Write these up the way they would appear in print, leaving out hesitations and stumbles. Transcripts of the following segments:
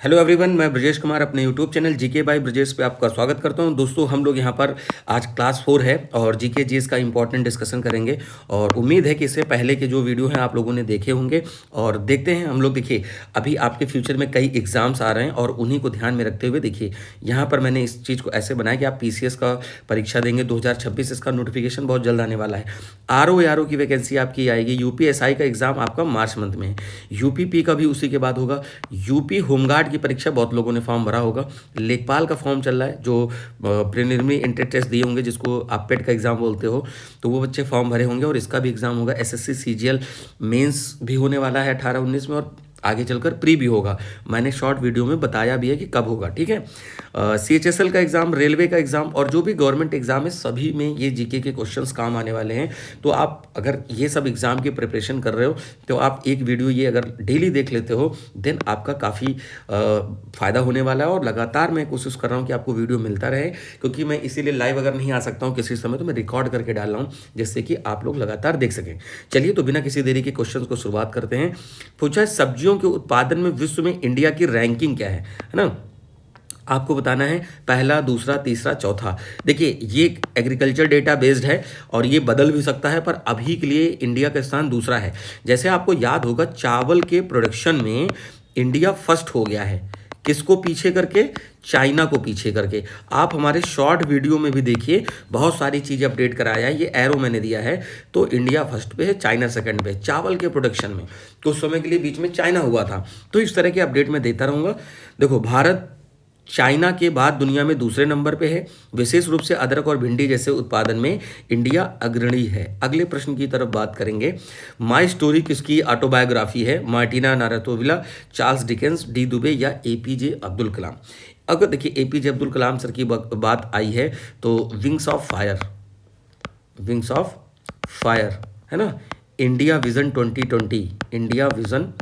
Hello everyone, मैं ब्रजेश कुमार अपने YouTube channel GK by Brajesh पे आपका स्वागत करता हूं। दोस्तों, हम लोग यहां पर आज क्लास 4 है और जीके जीएस का इंपॉर्टेंट डिस्कशन करेंगे और उम्मीद है कि इससे पहले के जो वीडियो हैं आप लोगों ने देखे होंगे और देखते हैं हम लोग। देखिए, अभी आपके फ्यूचर में कई एग्जाम्स आ रहे हैं और उन्हीं को ध्यान में रखते हुए देखिए यहाँ पर मैंने इस चीज़ को ऐसे बनाया कि आप पीसीएस का परीक्षा देंगे 2026। इसका नोटिफिकेशन बहुत जल्द आने वाला है। आरओ की वैकेंसी आपकी आएगी। यूपीएसआई का एग्जाम आपका मार्च मंथ में है। यूपीपी का भी उसी के बाद होगा। यूपी होमगार्ड की परीक्षा बहुत लोगों ने फॉर्म भरा होगा। लेखपाल का फॉर्म चल रहा है, जो प्रिलिमिनरी एंट्री टेस्ट दिए होंगे जिसको आप पेट का एग्जाम बोलते हो, तो वो बच्चे फॉर्म भरे होंगे और इसका भी एग्जाम होगा। एसएससी सीजीएल मेंस भी होने वाला है 18-19 में और आगे चलकर प्री भी होगा। मैंने शॉर्ट वीडियो में बताया भी है कि कब होगा, ठीक है। सीएचएसएल का एग्जाम, रेलवे का एग्जाम और जो भी गवर्नमेंट एग्जाम है सभी में ये जीके के क्वेश्चंस काम आने वाले हैं। तो आप अगर ये सब एग्जाम की प्रिपरेशन कर रहे हो तो आप एक वीडियो ये अगर डेली देख लेते हो देन आपका काफ़ी फ़ायदा होने वाला है। और लगातार मैं कोशिश कर रहा हूँ कि आपको वीडियो मिलता रहे, क्योंकि मैं इसीलिए लाइव अगर नहीं आ सकता हूँ किसी समय तो मैं रिकॉर्ड करके डाल रहा हूँ जिससे कि आप लोग लगातार देख सकें। चलिए, तो बिना किसी देरी के क्वेश्चन को शुरुआत करते हैं। पूछा है, सब्जियों के उत्पादन में विश्व में इंडिया की रैंकिंग क्या है ना। आपको बताना है पहला, दूसरा, तीसरा, चौथा। देखिए, ये एग्रीकल्चर डेटा बेस्ड है और ये बदल भी सकता है, पर अभी के लिए इंडिया का स्थान दूसरा है। जैसे आपको याद होगा, चावल के प्रोडक्शन में इंडिया फर्स्ट हो गया है। किसको पीछे करके? चाइना को पीछे करके। आप हमारे शॉर्ट वीडियो में भी देखिए, बहुत सारी चीज़ें अपडेट कराया है। ये एरो मैंने दिया है, तो इंडिया फर्स्ट पे है, चाइना सेकंड पे। चावल के प्रोडक्शन में कुछ समय के लिए बीच में चाइना हुआ था, तो इस तरह के अपडेट मैं देता रहूँगा। देखो, भारत चाइना के बाद दुनिया में दूसरे नंबर पे है। विशेष रूप से अदरक और भिंडी जैसे उत्पादन में इंडिया अग्रणी है। अगले प्रश्न की तरफ बात करेंगे। माई स्टोरी किसकी ऑटोबायोग्राफी है? Martina Navratilova, Charles Dickens, D Dubey या एपीजे अब्दुल कलाम? अगर देखिए एपीजे अब्दुल कलाम सर की बात आई है तो wings of fire, wings of fire है ना, इंडिया विजन 2020, इंडिया विजन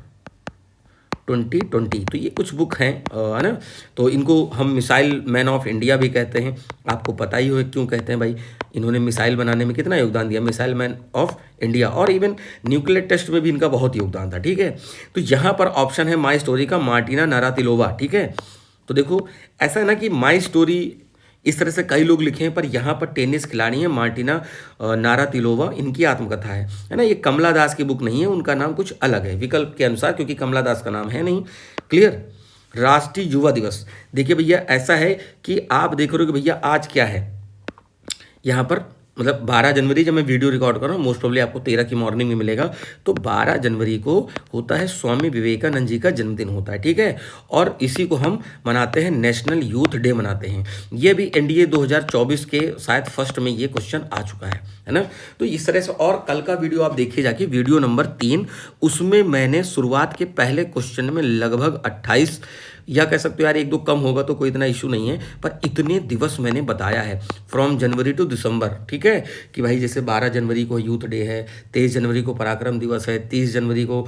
2020, तो ये कुछ बुक हैं, है ना। तो इनको हम मिसाइल मैन ऑफ इंडिया भी कहते हैं। आपको पता ही हो क्यों कहते हैं भाई, इन्होंने मिसाइल बनाने में कितना योगदान दिया, मिसाइल मैन ऑफ इंडिया। और इवन न्यूक्लियर टेस्ट में भी इनका बहुत योगदान था, ठीक है। तो यहाँ पर ऑप्शन है माई स्टोरी का मार्टिना नारातिलोवा, ठीक है। तो देखो, ऐसा है ना कि माई स्टोरी इस तरह से कई लोग लिखे हैं, पर यहाँ पर टेनिस खिलाड़ी हैं मार्टिना नारातिलोवा, इनकी आत्मकथा है ना। ये कमला दास की बुक नहीं है, उनका नाम कुछ अलग है विकल्प के अनुसार, क्योंकि कमला दास का नाम है नहीं। क्लियर। राष्ट्रीय युवा दिवस, देखिए भैया ऐसा है कि आप देख रहे हो कि भैया आज क्या है यहाँ पर, मतलब 12 जनवरी जब मैं वीडियो रिकॉर्ड कर रहा हूँ, मोस्ट प्रोबेबली आपको 13 की मॉर्निंग में मिलेगा। तो 12 जनवरी को होता है स्वामी विवेकानंद जी का जन्मदिन होता है, ठीक है। और इसी को हम मनाते हैं नेशनल यूथ डे मनाते हैं। ये भी एनडीए 2024 के शायद फर्स्ट में ये क्वेश्चन आ चुका है ना। तो इस तरह से, और कल का वीडियो आप देखिए जाके, वीडियो नंबर 3, उसमें मैंने शुरुआत के पहले क्वेश्चन में लगभग 28 या कह सकते हो यार 1-2 कम होगा तो कोई इतना इशू नहीं है, पर इतने दिवस मैंने बताया है फ्रॉम जनवरी टू दिसंबर, ठीक है। कि भाई जैसे 12 जनवरी को यूथ डे है, 23 जनवरी को पराक्रम दिवस है, 30 जनवरी को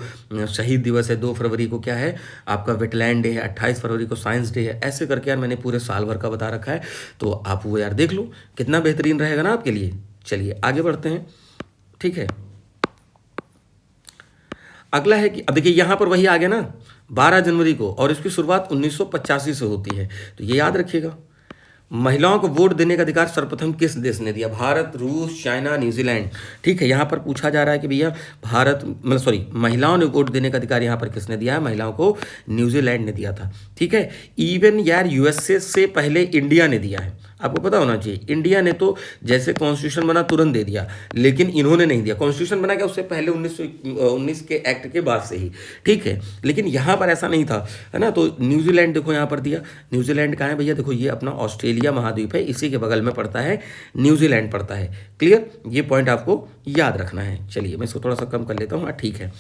शहीद दिवस है, 2 फरवरी को क्या है आपका वेटलैंड डे है, 28 फरवरी को साइंस डे है। ऐसे करके यार मैंने पूरे साल भर का बता रखा है, तो आप वो यार देख लो, कितना बेहतरीन रहेगा ना आपके लिए। चलिए आगे बढ़ते हैं, ठीक है। अगला है कि अब देखिए यहाँ पर वही आ गया ना 12 जनवरी को, और इसकी शुरुआत 1985 से होती है, तो ये याद रखिएगा। महिलाओं को वोट देने का अधिकार सर्वप्रथम किस देश ने दिया? भारत, रूस, चाइना, न्यूजीलैंड, ठीक है। यहाँ पर पूछा जा रहा है कि भैया भारत, मतलब सॉरी, महिलाओं ने वोट देने का अधिकार यहाँ पर किसने दिया है? महिलाओं को न्यूजीलैंड ने दिया था, ठीक है। इवन यार यूएसए से पहले इंडिया ने दिया है, आपको पता होना चाहिए। इंडिया ने तो जैसे कॉन्स्टिट्यूशन बना तुरंत दे दिया, लेकिन इन्होंने नहीं दिया। कॉन्स्टिट्यूशन बना क्या, उससे पहले 1919 के एक्ट के बाद से ही, ठीक है। लेकिन यहाँ पर ऐसा नहीं था, है ना। तो न्यूजीलैंड देखो यहाँ पर दिया। न्यूजीलैंड कहाँ है भैया? देखो ये अपना ऑस्ट्रेलिया महाद्वीप है, इसी के बगल में पड़ता है न्यूजीलैंड पड़ता है। क्लियर, ये पॉइंट आपको याद रखना है। चलिए मैं इसको थोड़ा सा कम कर लेता हूँ, हाँ ठीक है।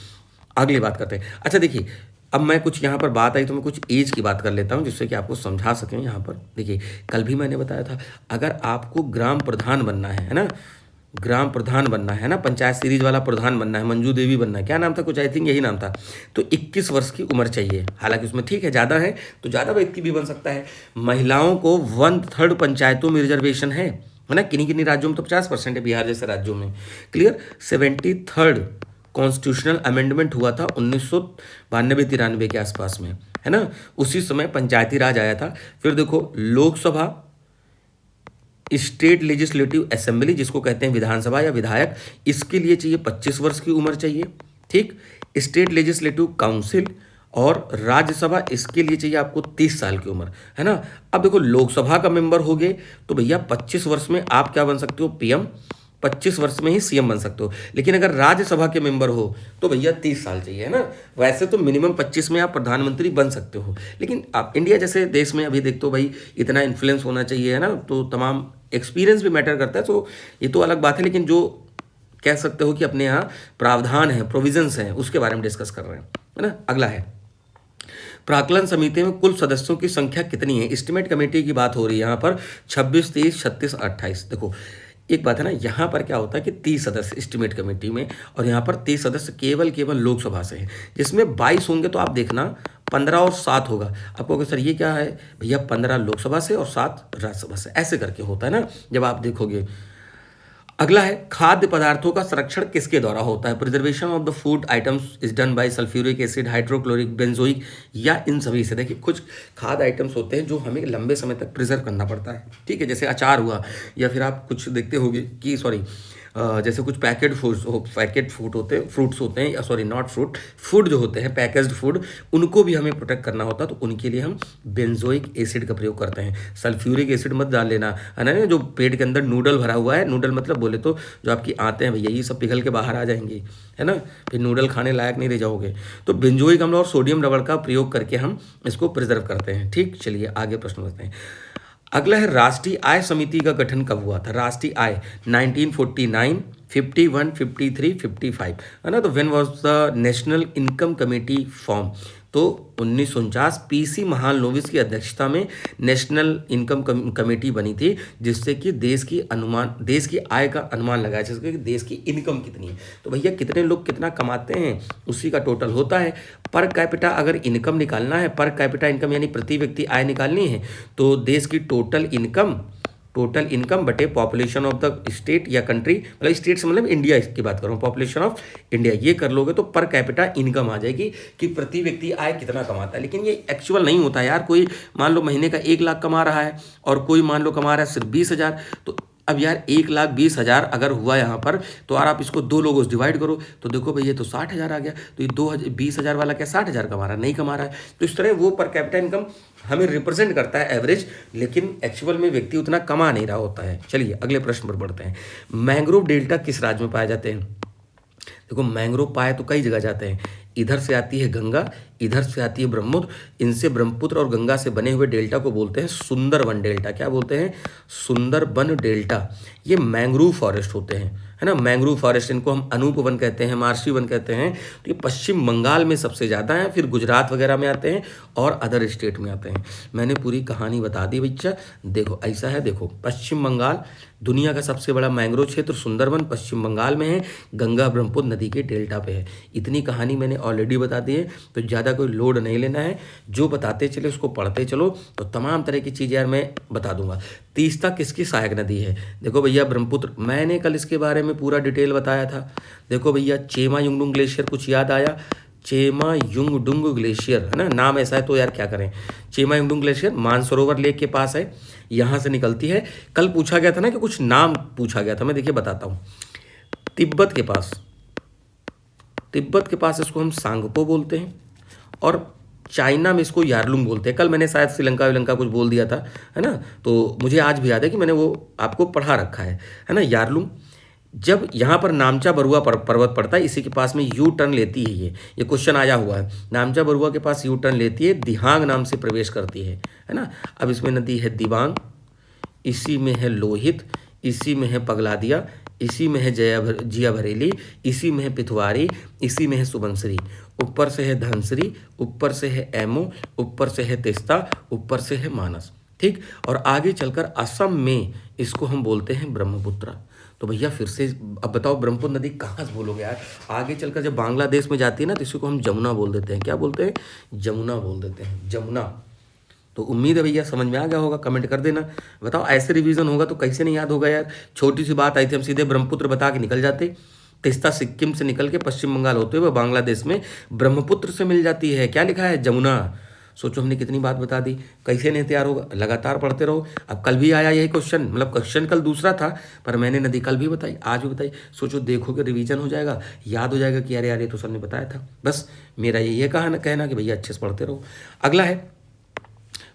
अगली बात करते हैं। अच्छा देखिए, अब मैं कुछ यहाँ पर बात आई तो मैं कुछ एज की बात कर लेता हूँ जिससे कि आपको समझा सकें। यहाँ पर देखिए, कल भी मैंने बताया था, अगर आपको ग्राम प्रधान बनना है ना, ग्राम प्रधान बनना है ना, पंचायत सीरीज वाला प्रधान बनना है, मंजू देवी बनना है, क्या नाम था कुछ, आई थिंक यही नाम था, तो 21 वर्ष की उम्र चाहिए। हालांकि उसमें ठीक है ज़्यादा है तो ज़्यादा व्यक्ति भी बन सकता है। महिलाओं को 1/3 पंचायतों में रिजर्वेशन है ना। किन्हीं किन्हीं राज्यों में तो 50% है, बिहार जैसे राज्यों में। क्लियर। 73rd कॉन्स्टिट्यूशनल अमेंडमेंट हुआ था 1992-93 के आसपास में, है ना, उसी समय पंचायती राज आया था। फिर देखो लोकसभा, स्टेट लेजिस्लेटिव असेंबली जिसको कहते हैं विधानसभा या विधायक, इसके लिए चाहिए 25 वर्ष की उम्र चाहिए। ठीक, स्टेट लेजिस्लेटिव काउंसिल और राज्यसभा, इसके लिए चाहिए आपको 30 साल की उम्र, है ना। अब देखो लोकसभा का मेंबर हो गए तो भैया 25 वर्ष में आप क्या बन सकते हो, पीएम, 25 वर्ष में ही सीएम बन सकते हो। लेकिन अगर राज्यसभा के मेंबर हो तो भैया 30 साल चाहिए, है ना। वैसे तो मिनिमम 25 में आप प्रधानमंत्री बन सकते हो, लेकिन आप इंडिया जैसे देश में अभी देखते हो भाई इतना इन्फ्लुएंस होना चाहिए, है ना, तो तमाम एक्सपीरियंस भी मैटर करता है, तो ये तो अलग बात है। लेकिन जो कह सकते हो कि अपने यहाँ प्रावधान है, प्रोविजंस हैं, उसके बारे में डिस्कस कर रहे हैं, है ना। अगला है प्राक्कलन समिति में कुल सदस्यों की संख्या कितनी है। एस्टिमेट कमेटी की बात हो रही है यहाँ पर, 26, 30, 36, 28। देखो एक बात है ना, यहाँ पर क्या होता है कि 30 सदस्य एस्टिमेट कमेटी में, और यहाँ पर 30 सदस्य केवल लोकसभा से हैं, जिसमें 22 होंगे तो आप देखना 15 और 7 होगा। आप कहोगे सर ये क्या है, भैया 15 लोकसभा से और 7 राज्यसभा से, ऐसे करके होता है ना जब आप देखोगे। अगला है खाद्य पदार्थों का संरक्षण किसके द्वारा होता है। Preservation of the food items is done by sulphuric acid, hydrochloric, benzoic, या इन सभी से। देखिए कुछ खाद्य आइटम्स होते हैं जो हमें लंबे समय तक प्रिजर्व करना पड़ता है, ठीक है, जैसे अचार हुआ, या फिर आप कुछ देखते होंगे कि जैसे कुछ पैकेट फूड होते हैं, फ्रूट्स होते हैं, या सॉरी नॉट फ्रूट, फूड जो होते हैं पैकेज्ड फूड, उनको भी हमें प्रोटेक्ट करना होता है, तो उनके लिए हम बेंजोइक एसिड का प्रयोग करते हैं। सल्फ्यूरिक एसिड मत डाल लेना, है ना, जो पेट के अंदर नूडल भरा हुआ है, नूडल मतलब बोले तो जो आपकी आते हैं भैया ये सब पिघल के बाहर आ जाएंगी, है ना, फिर नूडल खाने लायक नहीं रह जाओगे। तो बेंजोइक अम्ल और सोडियम रबड़ का प्रयोग करके हम इसको प्रिजर्व करते हैं। ठीक, चलिए आगे प्रश्न करते हैं। अगला है राष्ट्रीय आय समिति का गठन कब हुआ था। राष्ट्रीय आय 1949, 51, 53, 55, है ना। तो when was the national income committee form, तो 1949 पीसी महालनोबिस की अध्यक्षता में नेशनल इनकम कमेटी बनी थी, जिससे कि देश की आय का अनुमान लगाया जा सके कि देश की इनकम कितनी है। तो भैया कितने लोग कितना कमाते हैं उसी का टोटल होता है। पर कैपिटा अगर इनकम निकालना है, पर कैपिटा इनकम यानी प्रति व्यक्ति आय निकालनी है, तो देश की टोटल इनकम बटे पॉपुलेशन ऑफ द स्टेट या कंट्री, मतलब स्टेट से मतलब इंडिया की बात कर रहा हूँ, पॉपुलेशन ऑफ इंडिया, ये कर लोगे तो पर कैपिटा इनकम आ जाएगी कि प्रति व्यक्ति आय कितना कमाता है। लेकिन ये एक्चुअल नहीं होता यार, कोई मान लो महीने का 1 लाख कमा रहा है और कोई मान लो कमा रहा है सिर्फ 20,000, तो अब यार 1,20,000 अगर हुआ यहाँ पर, तो यार आप इसको 2 लोगों से डिवाइड करो तो देखो भैया तो 60,000 आ गया। तो ये 20,000 वाला क्या 60,000 कमा रहा है, नहीं कमा रहा है। तो इस तरह वो पर कैपिटा इनकम हमें रिप्रेजेंट करता है एवरेज, लेकिन एक्चुअल में व्यक्ति उतना कमा नहीं रहा होता है। चलिए अगले प्रश्न पर बढ़ते हैं। मैंग्रोव डेल्टा किस राज्य में पाए जाते हैं। देखो मैंग्रोव पाए तो कई जगह जाते हैं, इधर से आती है गंगा, इधर से आती है ब्रह्मपुत्र, इनसे ब्रह्मपुत्र और गंगा से बने हुए डेल्टा को बोलते हैं सुंदरबन डेल्टा। क्या बोलते हैं, सुंदरबन डेल्टा। ये मैंग्रोव फॉरेस्ट होते हैं, है ना, मैंग्रोव फॉरेस्ट, इनको हम अनूप वन कहते हैं, मार्शी वन कहते हैं। तो ये पश्चिम बंगाल में सबसे ज़्यादा हैं, फिर गुजरात वगैरह में आते हैं और अदर स्टेट में आते हैं। मैंने पूरी कहानी बता दी बच्चा। देखो ऐसा है, देखो पश्चिम बंगाल दुनिया का सबसे बड़ा मैंग्रोव क्षेत्र सुंदरबन पश्चिम बंगाल में है, गंगा ब्रह्मपुत्र नदी के डेल्टा पे है। इतनी कहानी मैंने ऑलरेडी बता दी है, तो ज़्यादा कोई लोड नहीं लेना है, जो बताते चले उसको पढ़ते चलो, तो तमाम तरह की चीज़ें यार मैं बता दूंगा। तीस्ता किसकी सहायक नदी है। देखो भैया ब्रह्मपुत्र, मैंने कल इसके बारे में पूरा डिटेल बताया था। देखो भैया चेमा युंगडुंग ग्लेशियर, कुछ याद आया, चेमा युंगडुंग ग्लेशियर, है ना, नाम ऐसा है तो यार क्या करें। चेमा युंगडुंग ग्लेशियर मानसरोवर लेक के पास है, यहाँ से निकलती है। कल पूछा गया था ना कि कुछ नाम पूछा गया था, मैं देखिए बताता हूँ। तिब्बत के पास इसको हम सांगपो बोलते हैं, और चाइना में इसको यारलुंग बोलते हैं। कल मैंने शायद श्रीलंका कुछ बोल दिया था, है ना, तो मुझे आज भी याद है कि मैंने वो आपको पढ़ा रखा है ना, यारलुंग। जब यहाँ पर नामचा बरुआ पर्वत पड़ता है, इसी के पास में यू टर्न लेती है, ये क्वेश्चन आया हुआ है। नामचा बरुआ के पास यू टर्न लेती है, दिहांग नाम से प्रवेश करती है ना। अब इसमें नदी है दिबांग, इसी में है लोहित, इसी में है पगलादिया, इसी में है जिया भरेली, इसी में है पिथवारी, इसी में है सुबनसरी, ऊपर से है धनसरी, ऊपर से है एमो, ऊपर से है तेस्ता, ऊपर से है मानस। ठीक, और आगे चलकर असम में इसको हम बोलते हैं ब्रह्मपुत्र। तो भैया फिर से अब बताओ ब्रह्मपुत्र नदी कहाँ से बोलोगे यार, आगे चलकर जब बांग्लादेश में जाती है ना, तो इसी को हम जमुना बोल देते हैं। क्या बोलते हैं, जमुना बोल देते हैं, जमुना। तो उम्मीद है भैया समझ में आ गया होगा, कमेंट कर देना। बताओ ऐसे रिवीजन होगा तो कैसे नहीं याद होगा यार। छोटी सी बात आई थी, हम सीधे ब्रह्मपुत्र बता के निकल जाते। तेस्ता सिक्किम से निकल के पश्चिम बंगाल होते हुए बांग्लादेश में ब्रह्मपुत्र से मिल जाती है। क्या लिखा है, जमुना। सोचो हमने कितनी बात बता दी, कैसे नहीं तैयार होगा, लगातार पढ़ते रहो। अब कल भी आया यही क्वेश्चन, मतलब क्वेश्चन कल दूसरा था पर मैंने नदी कल भी बताई, आज भी बताई। सोचो देखोगे रिवीजन हो जाएगा, याद हो जाएगा कि अरे यार ये तो सर ने बताया था। बस मेरा ये कहना कि भैया अच्छे से पढ़ते रहो। अगला है,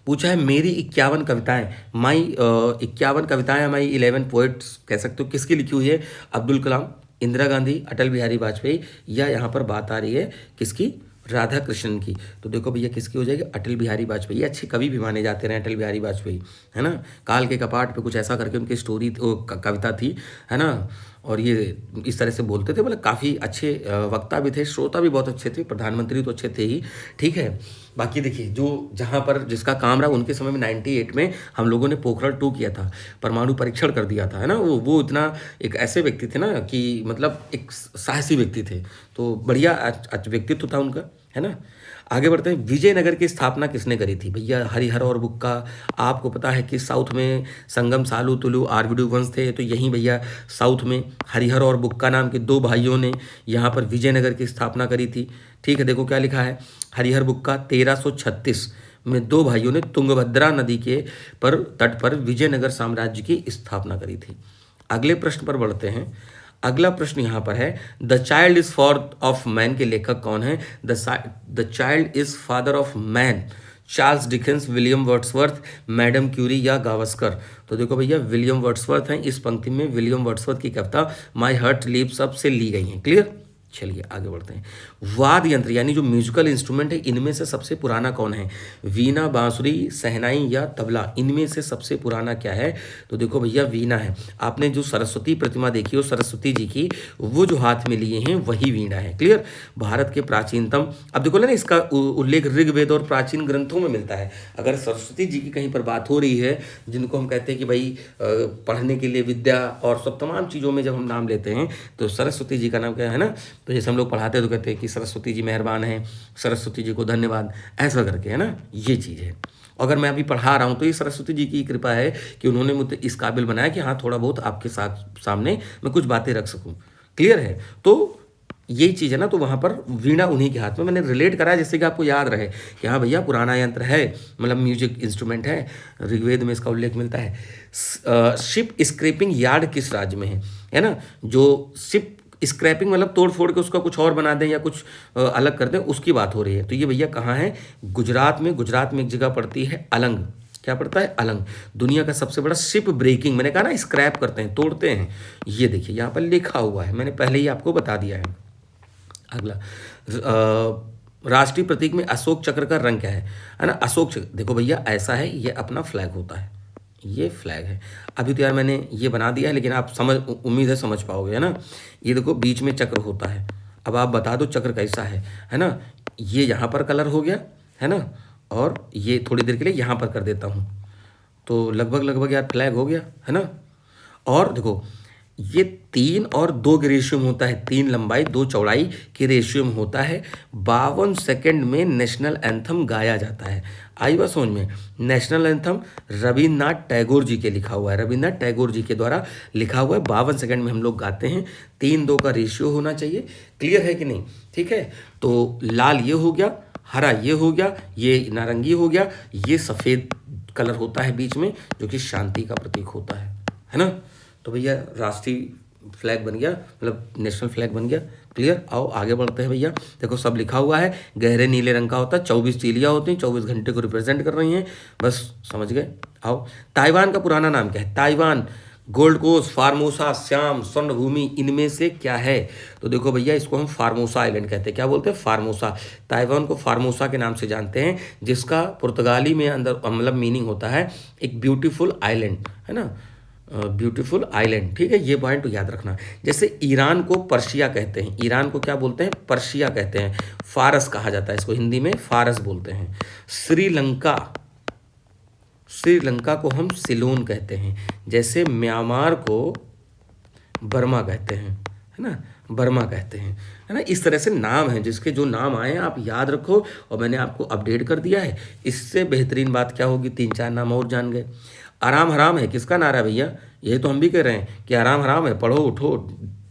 पूछा है मेरी 51 कविताएं, माई 51 कविताएं, माई 11 पोएट्स कह सकते हो, किसकी लिखी हुई है? अब्दुल कलाम, इंदिरा गांधी, अटल बिहारी वाजपेयी, या यहाँ पर बात आ रही है किसकी? राधा कृष्णन की। तो देखो भैया किसकी हो जाएगी? अटल बिहारी वाजपेयी। ये अच्छे कवि भी माने जाते रहे अटल बिहारी वाजपेयी, है ना। काल के कपाट पे कुछ ऐसा करके उनकी स्टोरी कविता थी, है ना। और ये इस तरह से बोलते थे, मतलब काफ़ी अच्छे वक्ता भी थे, श्रोता भी बहुत अच्छे थे, प्रधानमंत्री तो अच्छे थे ही, ठीक है। बाकी देखिए जो जहाँ पर जिसका काम रहा, उनके समय में 98 में हम लोगों ने पोखरण 2 किया था, परमाणु परीक्षण कर दिया था, है ना। वो इतना एक ऐसे व्यक्ति थे ना कि मतलब एक साहसी व्यक्ति थे, तो बढ़िया व्यक्तित्व था उनका, है ना। आगे बढ़ते हैं, विजयनगर की स्थापना किसने करी थी? भैया हरिहर और बुक्का। आपको पता है कि साउथ में संगम, सालू, तुलु, आरविडु वंश थे, तो यहीं भैया साउथ में हरिहर और बुक्का नाम के दो भाइयों ने यहाँ पर विजयनगर की स्थापना करी थी, ठीक है। देखो क्या लिखा है, हरिहर बुक्का 1336 में दो भाइयों ने तुंगभद्रा नदी के तट पर विजयनगर साम्राज्य की स्थापना करी थी। अगले प्रश्न पर बढ़ते हैं। अगला प्रश्न यहाँ पर है, the child is father of man के लेखक कौन है? The child is father of man, Charles Dickens, William Wordsworth, Madam Curie या गावस्कर। तो देखो भैया विलियम वर्ड्सवर्थ हैं, इस पंक्ति में विलियम वर्ड्सवर्थ की कविता माई हार्ट लीव्स अप से ली गई हैं, क्लियर। चलिए आगे बढ़ते हैं। वाद्य यंत्र यानी जो म्यूजिकल इंस्ट्रूमेंट है, इनमें से सबसे पुराना कौन है? वीणा, बांसुरी, शहनाई या तबला, इनमें से सबसे पुराना क्या है? तो देखो भैया वीणा है। आपने जो सरस्वती प्रतिमा देखी हो सरस्वती जी की, वो जो हाथ में लिए हैं वही वीणा है, क्लियर। भारत के प्राचीनतम, अब देखो ना इसका उल्लेख ऋग्वेद और प्राचीन ग्रंथों में मिलता है। अगर सरस्वती जी की कहीं पर बात हो रही है, जिनको हम कहते हैं कि भाई पढ़ने के लिए विद्या और सब तमाम चीज़ों में जब हम नाम लेते हैं, तो सरस्वती जी का नाम क्या है ना। तो जैसे हम लोग पढ़ाते हैं तो कहते हैं कि सरस्वती जी मेहरबान हैं, सरस्वती जी को धन्यवाद, ऐसा करके, है ना, ये चीज़ है। अगर मैं अभी पढ़ा रहा हूँ तो ये सरस्वती जी की कृपा है कि उन्होंने मुझे इस काबिल बनाया कि हाँ थोड़ा बहुत आपके साथ सामने मैं कुछ बातें रख सकूँ, क्लियर है। तो यही चीज़ है ना, तो वहाँ पर वीणा उन्हीं के हाथ में, मैंने रिलेट करा जिससे कि आपको याद रहे कि हाँ भैया पुराना यंत्र है, मतलब म्यूजिक इंस्ट्रूमेंट है, ऋग्वेद में इसका उल्लेख मिलता है। शिप स्क्रैपिंग यार्ड किस राज्य में है ना। जो शिप स्क्रैपिंग मतलब तोड़ फोड़ के उसका कुछ और बना दें या कुछ अलग कर दें, उसकी बात हो रही है। तो ये भैया कहाँ है? गुजरात में। गुजरात में एक जगह पड़ती है अलंग, क्या पड़ता है? अलंग। दुनिया का सबसे बड़ा शिप ब्रेकिंग, मैंने कहा ना स्क्रैप करते हैं, तोड़ते हैं, ये देखिए यहाँ पर लिखा हुआ है, मैंने पहले ही आपको बता दिया है। अगला, राष्ट्रीय प्रतीक में अशोक चक्र का रंग क्या है ना। अशोक चक्र देखो भैया ऐसा है, ये अपना फ्लैग होता है, ये फ्लैग है। अभी तो यार मैंने ये बना दिया है, लेकिन आप उम्मीद है समझ पाओगे, है ना। ये देखो बीच में चक्र होता है, अब आप बता दो चक्र कैसा है ना। ये यहाँ पर कलर हो गया, है ना, और ये थोड़ी देर के लिए यहाँ पर कर देता हूँ, तो लगभग यार फ्लैग हो गया, है ना। और देखो ये 3 और 2 के रेशियो में होता है, 3 लंबाई 2 चौड़ाई के रेशियो में होता है। 52 सेकंड में नेशनल एंथम गाया जाता है। आई बात समझ में? नेशनल एंथम रविन्द्रनाथ टैगोर जी के लिखा हुआ है, रविन्द्रनाथ टैगोर जी के द्वारा लिखा हुआ है। 52 सेकंड में हम लोग गाते हैं, 3-2 का रेशियो होना चाहिए, क्लियर है कि नहीं? ठीक है, तो लाल ये हो गया, हरा ये हो गया, ये नारंगी हो गया, ये सफ़ेद कलर होता है बीच में, जो कि शांति का प्रतीक होता है ना। तो भैया राष्ट्रीय फ्लैग बन गया, मतलब नेशनल फ्लैग बन गया, क्लियर। आओ आगे बढ़ते हैं भैया। देखो सब लिखा हुआ है, गहरे नीले रंग का होता है, 24 तीलियाँ होती हैं, 24 घंटे को रिप्रेजेंट कर रही हैं, बस समझ गए। आओ, ताइवान का पुराना नाम क्या है? Taiwan, Gold Coast, Formosa, Siam, Swarnabhumi, इनमें से क्या है? तो देखो भैया इसको हम फार्मोसा आइलैंड कहते हैं। क्या बोलते हैं? फार्मोसा। ताइवान को फार्मोसा के नाम से जानते हैं, जिसका पुर्तगाली में अंदर मतलब मीनिंग होता है एक ब्यूटीफुल आइलैंड, है ना, ब्यूटीफुल आइलैंड, ठीक है। ये पॉइंट याद रखना। जैसे ईरान को पर्शिया कहते हैं, ईरान को क्या बोलते हैं? पर्शिया कहते हैं। फारस कहा जाता है इसको, हिंदी में फारस बोलते हैं। श्रीलंका को हम सिलोन कहते हैं। जैसे म्यांमार को बर्मा कहते हैं, है ना, बर्मा कहते हैं, है ना। इस तरह से नाम है, जिसके जो नाम आए हैं आप याद रखो, और मैंने आपको अपडेट कर दिया है। इससे बेहतरीन बात क्या होगी? 3-4 नाम और जान गए। आराम हराम है, किसका नारा है भैया? ये तो हम भी कह रहे हैं कि आराम हराम है, पढ़ो उठो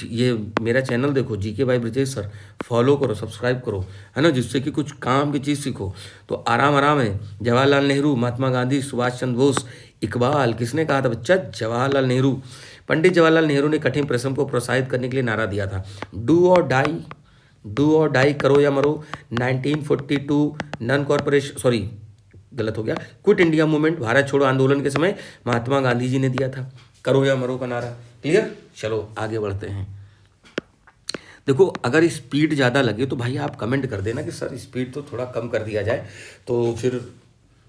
ये मेरा चैनल देखो, GK by Brajesh sir, follow करो, सब्सक्राइब करो, है ना, जिससे कि कुछ काम की चीज़ सीखो। तो आराम आराम है। जवाहरलाल नेहरू, महात्मा गांधी, सुभाष चंद्र बोस, इकबाल, किसने कहा था बच्चा? जवाहरलाल नेहरू। पंडित जवाहरलाल नेहरू ने कठिन परिश्रम को प्रोत्साहित करने के लिए नारा दिया था, डू और डाई, करो या मरो। 1942 नन कॉर्पोरेशन, सॉरी गलत हो गया, क्विट इंडिया मूवमेंट, भारत छोड़ो आंदोलन के समय महात्मा गांधी जी ने दिया था करो या मरो का नारा। क्लियर? चलो आगे बढ़ते हैं। देखो, अगर स्पीड ज़्यादा लगे तो भाई आप कमेंट कर देना कि सर स्पीड तो थोड़ा कम कर दिया जाए, तो फिर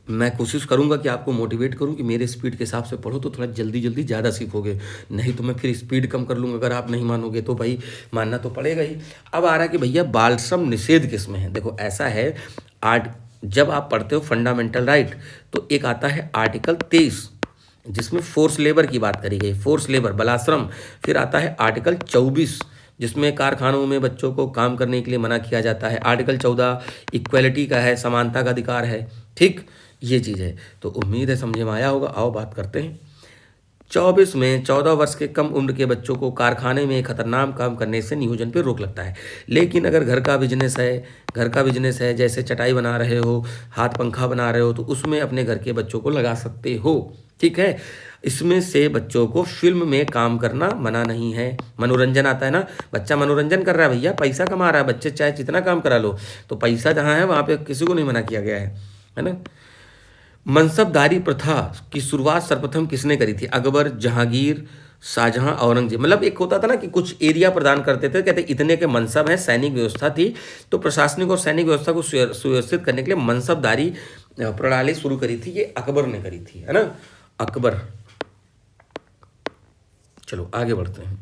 मैं कोशिश करूंगा कि आपको मोटिवेट करूं कि मेरे स्पीड के हिसाब से पढ़ो तो थोड़ा जल्दी जल्दी ज़्यादा सीखोगे। नहीं तो मैं फिर स्पीड कम कर लूँगा, अगर आप नहीं मानोगे तो भाई मानना तो पड़ेगा ही। अब आ रहा है कि भैया बाल श्रम निषेध किस में है। देखो ऐसा है, जब आप पढ़ते हो फंडामेंटल राइट तो एक आता है आर्टिकल 23 जिसमें फोर्स लेबर की बात करी गई, फोर्स लेबर, बलाश्रम। फिर आता है आर्टिकल 24 जिसमें कारखानों में बच्चों को काम करने के लिए मना किया जाता है। आर्टिकल 14 इक्वलिटी का है, समानता का अधिकार है। ठीक, ये चीज़ है। तो उम्मीद है समझ में आया होगा। आओ बात करते हैं। 24 में 14 वर्ष के कम उम्र के बच्चों को कारखाने में खतरनाक काम करने से नियोजन पर रोक लगता है। लेकिन अगर घर का बिजनेस है, जैसे चटाई बना रहे हो, हाथ पंखा बना रहे हो, तो उसमें अपने घर के बच्चों को लगा सकते हो। ठीक है, इसमें से बच्चों को फिल्म में काम करना मना नहीं है। मनोरंजन आता है ना, बच्चा मनोरंजन कर रहा है भैया, पैसा कमा रहा है, बच्चे चाहे जितना काम करा लो, तो पैसा जहाँ है वहाँ पे किसी को नहीं मना किया गया है ना। मनसबदारी प्रथा की शुरुआत सर्वप्रथम किसने करी थी? अकबर, जहांगीर, शाहजहां, औरंगजेब। मतलब एक होता था ना कि कुछ एरिया प्रदान करते थे, कहते इतने के मनसब है, सैनिक व्यवस्था थी, तो प्रशासनिक और सैनिक व्यवस्था को सुव्यवस्थित करने के लिए मनसबदारी प्रणाली शुरू करी थी, ये अकबर ने करी थी, है ना, अकबर। चलो आगे बढ़ते हैं।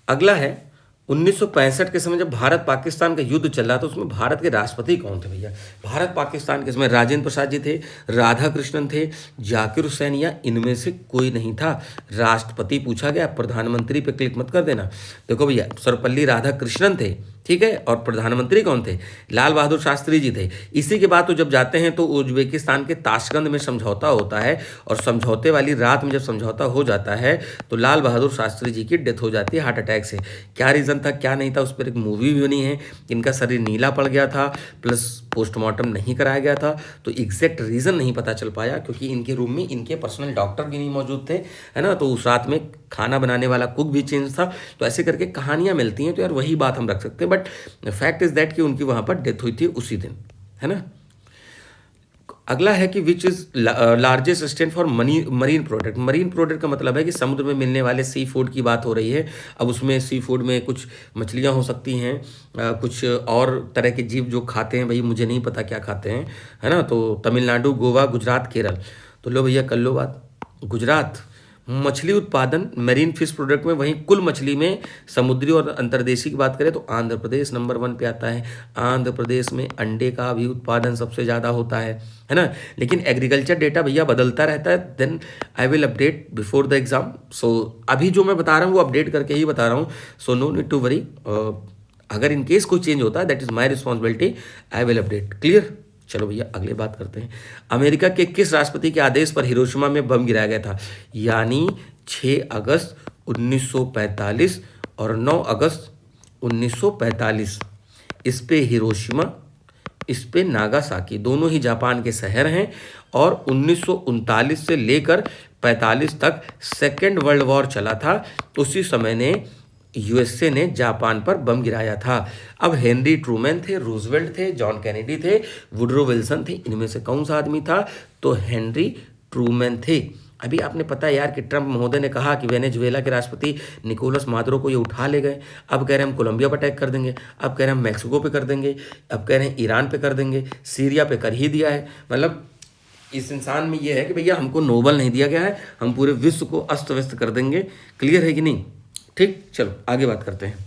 अगला है 1965 के समय जब भारत पाकिस्तान का युद्ध चल रहा था, उसमें भारत के राष्ट्रपति कौन थे भैया? भारत पाकिस्तान के समय राजेंद्र प्रसाद जी थे, राधा कृष्णन थे, जाकिर हुसैन, या इनमें से कोई नहीं था। राष्ट्रपति पूछा गया, प्रधानमंत्री पे क्लिक मत कर देना। देखो भैया, सर्वपल्ली राधाकृष्णन थे, ठीक है, और प्रधानमंत्री कौन थे? लाल बहादुर शास्त्री जी थे। इसी के बाद तो जब जाते हैं तो उज्बेकिस्तान के ताशकंद में समझौता होता है, और समझौते वाली रात में जब समझौता हो जाता है तो लाल बहादुर शास्त्री जी की डेथ हो जाती है हार्ट अटैक से। क्या रीज़न था, क्या नहीं था, उस पर एक मूवी भी बनी है। इनका शरीर नीला पड़ गया था, प्लस पोस्टमार्टम नहीं कराया गया था, तो एग्जैक्ट रीज़न नहीं पता चल पाया, क्योंकि इनके रूम में इनके पर्सनल डॉक्टर भी नहीं मौजूद थे, है ना, तो उस रात में खाना बनाने वाला कुक भी चेंज था। तो ऐसे करके कहानियाँ मिलती हैं, तो यार वही बात हम रख सकते हैं, बट फैक्ट इज दैट कि उनकी वहाँ पर डेथ हुई थी उसी दिन, है ना। अगला है कि which is largest state for marine product. Marine product का मतलब है कि समुद्र में मिलने वाले सी फूड की बात हो रही है। अब उसमें सी फूड में कुछ मछलियाँ हो सकती हैं, कुछ और तरह के जीव जो खाते हैं, भाई मुझे नहीं पता क्या खाते हैं, है ना। तो तमिलनाडु, गोवा, गुजरात, केरल। तो लो भैया कर लो बात। गुजरात मछली उत्पादन मेरीन फिश प्रोडक्ट में, वहीं कुल मछली में समुद्री और अंतर्देशीय की बात करें तो आंध्र प्रदेश नंबर 1 पे आता है। आंध्र प्रदेश में अंडे का भी उत्पादन सबसे ज़्यादा होता है ना। लेकिन एग्रीकल्चर डेटा भैया बदलता रहता है, then I will update before the exam. So अभी जो मैं बता रहा हूँ वो अपडेट करके ही बता रहा हूँ, so no need to worry. अगर इन केस कोई चेंज होता है that is my responsibility, I will update. Clear? चलो भैया अगले बात करते हैं। अमेरिका के किस राष्ट्रपति के आदेश पर हिरोशिमा में बम गिराया गया था? यानी 6 अगस्त 1945 और 9 अगस्त 1945। इस पे हिरोशिमा, इस पे नागासाकी, दोनों ही जापान के शहर हैं। और 1939 से लेकर 45 तक सेकेंड वर्ल्ड वॉर चला था, उसी समय ने यूएसए ने जापान पर बम गिराया था। अब हेनरी ट्रूमैन थे, रूजवेल्ट थे, जॉन कैनेडी थे, वुडरो विल्सन थे, इनमें से कौन सा आदमी था? तो हेनरी ट्रूमैन थे। अभी आपने पता है यार कि ट्रंप महोदय ने कहा कि वेनेजुएला के राष्ट्रपति निकोलस मादुरो को ये उठा ले गए। अब कह रहे हैं हम कोलंबिया पर अटैक कर देंगे, अब कह रहे हैं हम मैक्सिको पे कर देंगे, अब कह रहे हैं ईरान पे कर देंगे, सीरिया पे कर ही दिया है। मतलब इस इंसान में ये है कि भैया हमको नोबल नहीं दिया गया है, हम पूरे विश्व को अस्त व्यस्त कर देंगे। क्लियर है कि नहीं? ठीक, चलो आगे बात करते हैं।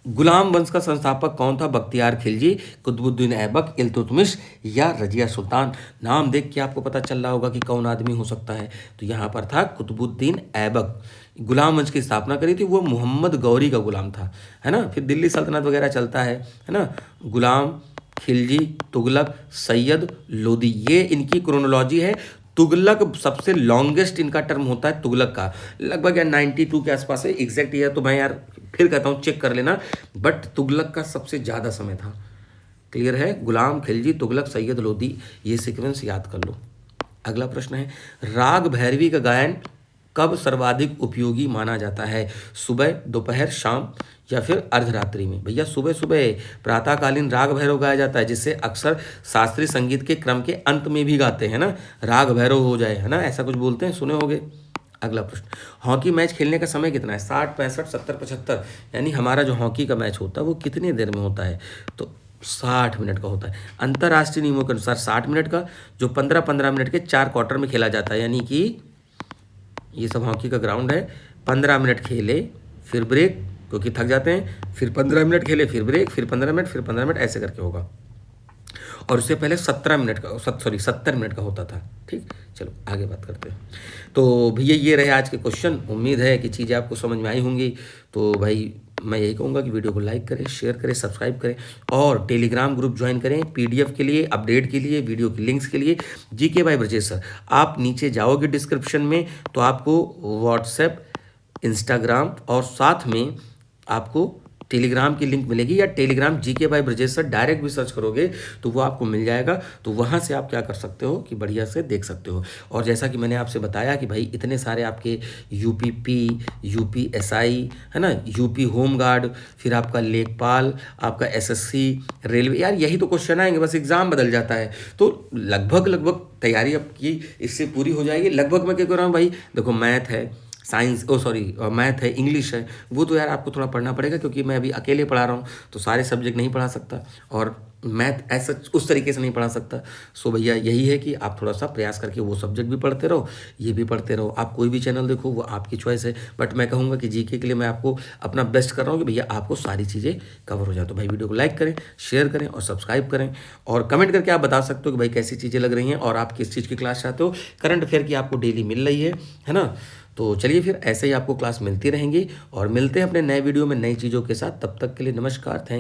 गुलाम वंश का संस्थापक कौन था? बख्तियार खिलजी, कुतुबुद्दीन ऐबक, इल्तुतमिश या रजिया सुल्तान। नाम देख के आपको पता चल रहा होगा कि कौन आदमी हो सकता है। तो यहाँ पर था कुतुबुद्दीन ऐबक। गुलाम वंश की स्थापना करी थी, वो मोहम्मद गौरी का गुलाम था, है ना। फिर दिल्ली सल्तनत वगैरह चलता है ना। गुलाम, खिलजी, तुगलक, सैयद, लोदी, ये इनकी क्रोनोलॉजी है। तुगलक सबसे लॉन्गेस्ट इनका टर्म होता है तुगलक का, लगभग यार 92 के आसपास है, एग्जैक्ट ईयर तो मैं यार फिर कहता हूँ चेक कर लेना, बट तुगलक का सबसे ज़्यादा समय था। क्लियर है? गुलाम खिलजी, तुगलक, सैयद लोदी, ये सीक्वेंस याद कर लो। अगला प्रश्न है, राग भैरवी का गायन कब सर्वाधिक उपयोगी माना जाता है? सुबह, दोपहर, शाम या फिर अर्धरात्रि में? भैया सुबह सुबह प्रातःकालीन राग भैरव गाया जाता है, जिससे अक्सर शास्त्रीय संगीत के क्रम के अंत में भी गाते हैं ना, राग भैरव हो जाए, है ना, ऐसा कुछ बोलते हैं, सुने होगे। अगला प्रश्न, हॉकी मैच खेलने का समय कितना है? 60, 65, 70, 75, यानी हमारा जो हॉकी का मैच होता है वो कितनी देर में होता है? तो 60 मिनट का होता है। अंतर्राष्ट्रीय नियमों के अनुसार 60 मिनट का, जो 15-15 मिनट के 4 क्वार्टर में खेला जाता है, यानी कि ये सब हॉकी का ग्राउंड है। 15 मिनट खेले फिर ब्रेक, क्योंकि थक जाते हैं, फिर 15 मिनट खेले फिर ब्रेक, फिर 15 मिनट, फिर 15 मिनट, ऐसे करके होगा। और उससे पहले 17 मिनट का, 70 मिनट का होता था। ठीक, चलो आगे बात करते हैं। तो भैया ये रहे आज के क्वेश्चन, उम्मीद है कि चीज़ें आपको समझ में आई होंगी। तो भाई मैं यही कहूँगा कि वीडियो को लाइक करें, शेयर करें, सब्सक्राइब करें और टेलीग्राम ग्रुप ज्वाइन करें पीडीएफ के लिए, अपडेट के लिए, वीडियो की लिंक्स के लिए। जीके बाय ब्रजेश सर, आप नीचे जाओगे डिस्क्रिप्शन में तो आपको व्हाट्सएप, इंस्टाग्राम और साथ में आपको टेलीग्राम की लिंक मिलेगी, या Telegram GK by Brajesh sir direct भी सर्च करोगे तो वो आपको मिल जाएगा। तो वहाँ से आप क्या कर सकते हो कि बढ़िया से देख सकते हो। और जैसा कि मैंने आपसे बताया कि भाई इतने सारे आपके यूपीपी, यूपीएसआई, है ना, यूपी होम गार्ड, फिर आपका लेखपाल, आपका एसएससी, रेलवे, यार यही तो क्वेश्चन आएंगे, बस एग्ज़ाम बदल जाता है। तो लगभग तैयारी आपकी इससे पूरी हो जाएगी। लगभग मैं क्या कर रहा हूँ भाई, देखो मैथ है, साइंस, मैथ है, इंग्लिश है, वो तो यार आपको थोड़ा पढ़ना पड़ेगा, क्योंकि मैं अभी अकेले पढ़ा रहा हूँ तो सारे सब्जेक्ट नहीं पढ़ा सकता, और मैथ ऐसा उस तरीके से नहीं पढ़ा सकता। सो भैया यही है कि आप थोड़ा सा प्रयास करके वो सब्जेक्ट भी पढ़ते रहो, ये भी पढ़ते रहो। आप कोई भी चैनल देखो, वो आपकी चॉइस है, बट मैं कहूँगा कि जीके के लिए मैं आपको अपना बेस्ट कर रहा हूँ कि भैया आपको सारी चीज़ें कवर हो जाए। तो भाई वीडियो को लाइक करें, शेयर करें और सब्सक्राइब करें, और कमेंट करके आप बता सकते हो कि भाई कैसी चीज़ें लग रही हैं और आप किस चीज़ की क्लास चाहते हो। करंट अफेयर की आपको डेली मिल रही है ना। तो चलिए फिर ऐसे ही आपको क्लास मिलती रहेंगी, और मिलते हैं अपने नए वीडियो में नई चीज़ों के साथ। तब तक के लिए नमस्कार, थैंक